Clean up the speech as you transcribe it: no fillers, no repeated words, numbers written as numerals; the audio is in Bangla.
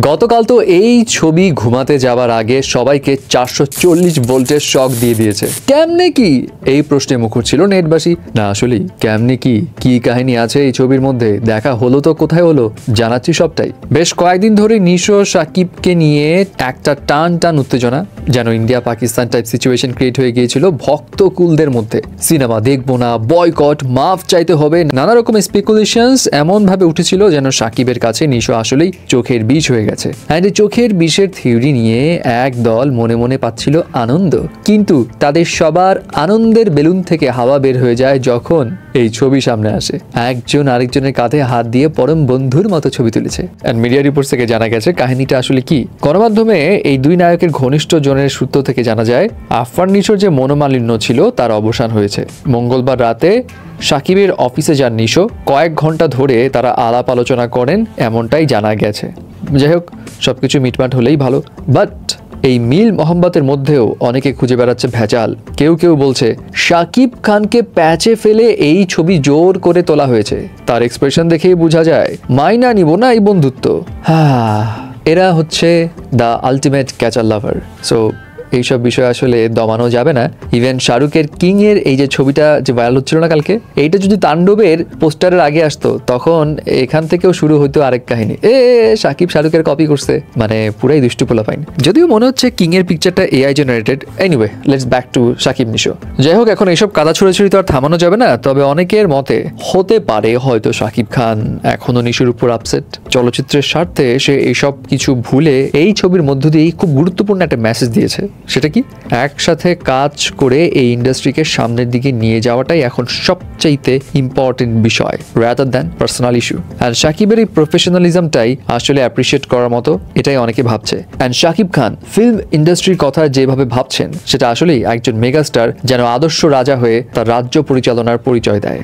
গতকাল তো এই ছবি ঘুমাতে যাওয়ার আগে সবাইকে 440 ভোল্টের শক দিয়ে দিয়েছে। কেমনে কি এই প্রশ্নে মুখর ছিল নেটবাসী। না আসলেই কেমনে কি কাহিনী আছে এই ছবির মধ্যে, দেখা হলো তো কোথায় হলো, জানাচ্ছি সবটাই। বেশ কয়েকদিন ধরে নিশো শাকিবকে নিয়ে একটা টান উত্তেজনা, যেন India Pakistan type situation create হয়ে গিয়েছিল ভক্ত কুলদের মধ্যে। সিনেমা দেখবো না, বয়কট, মাফ চাইতে হবে, নানা রকম স্পেকুলেশনস এমন ভাবে উঠেছিল যেন শাকিবের কাছে নিশো আসলেই চোখের বিষ হয়ে গেছে। অ্যান্ড এই চোখের বিষের থিওরি নিয়ে এক দল মনে মনে পাচ্ছিল আনন্দ, কিন্তু তাদের সবার আনন্দের বেলুন থেকে হাওয়া বের হয়ে যায় যখন এই ছবি সামনে আসে। একজন আরেকজনের কাঁধে হাত দিয়ে পরম বন্ধুর মতো ছবি তুলেছে। অ্যান্ড মিডিয়া রিপোর্টস থেকে জানা গেছে কাহিনীটা আসলে কি। গণমাধ্যমে এই দুই নায়কের ঘনিষ্ঠ জনের সূত্র থেকে জানা যায় আফরান নিশোর যে মনোমালিন্য ছিল তার অবসান হয়েছে। মঙ্গলবার রাতে শাকিবের অফিসে যান নিশো, কয়েক ঘন্টা ধরে তারা আলাপ আলোচনা করেন এমনটাই জানা গেছে। যাই হোক, সবকিছু মিটমাট হলেই ভালো। বাট এই মিল মোহাম্মতের মধ্যেও অনেকে খুঁজে বেড়াচ্ছে ভেজাল। কেউ বলছে শাকিব খানকে প্যাচে ফেলে এই ছবি জোর করে তোলা হয়েছে। তার এক্সপ্রেশন দেখেই বোঝা যায় মাইনা নিব না এই বন্ধুত্ব। এরা হচ্ছে the ultimate catcher lover. So এইসব বিষয় আসলে দমানো যাবে না। ইভেন শাহরুখের কিং এর এই যে ছবিটা যে ভাইরাল হচ্ছিল না কালকে, এইটা যদি তাণ্ডবের পোস্টারের আগে আসতো তখন এখান থেকেও শুরু হইতো আরেক কাহিনী, শাকিব শাহরুখের কপি করছে, মানে পুরাই দুষ্টু পোলাপাইন। যদিও মনে হচ্ছে কিং এর পিকচারটা AI generated. Anyway, let's back to Shakib Nisho. যাই হোক, এখন এইসব কাদা ছুড়াছুড়ি তো আর থামানো যাবে না। তবে অনেকের মতে হতে পারে হয়তো শাকিব খান এখনো নিশোর উপর আপসেট। চলচ্চিত্রের স্বার্থে সে এইসব কিছু ভুলে এই ছবির মধ্য দিয়েই খুব গুরুত্বপূর্ণ একটা মেসেজ দিয়েছে। সেটা কি, একসাথে কাজ করে এই ইন্ডাস্ট্রিকে সামনের দিকে নিয়ে যাওয়াটাই এখন সবচাইতে ইম্পর্টেন্ট বিষয় rather than personal issue. And শাকিবের এই প্রফেশনালিজমটাই আসলে অ্যাপ্রিসিয়েট করার মতো, এটাই অনেকে ভাবছে। অ্যান্ড শাকিব খান ফিল্ম ইন্ডাস্ট্রির কথা যেভাবে ভাবছেন সেটা আসলেই একজন মেগাস্টার যেন আদর্শ রাজা হয়ে তার রাজ্য পরিচালনার পরিচয় দেয়।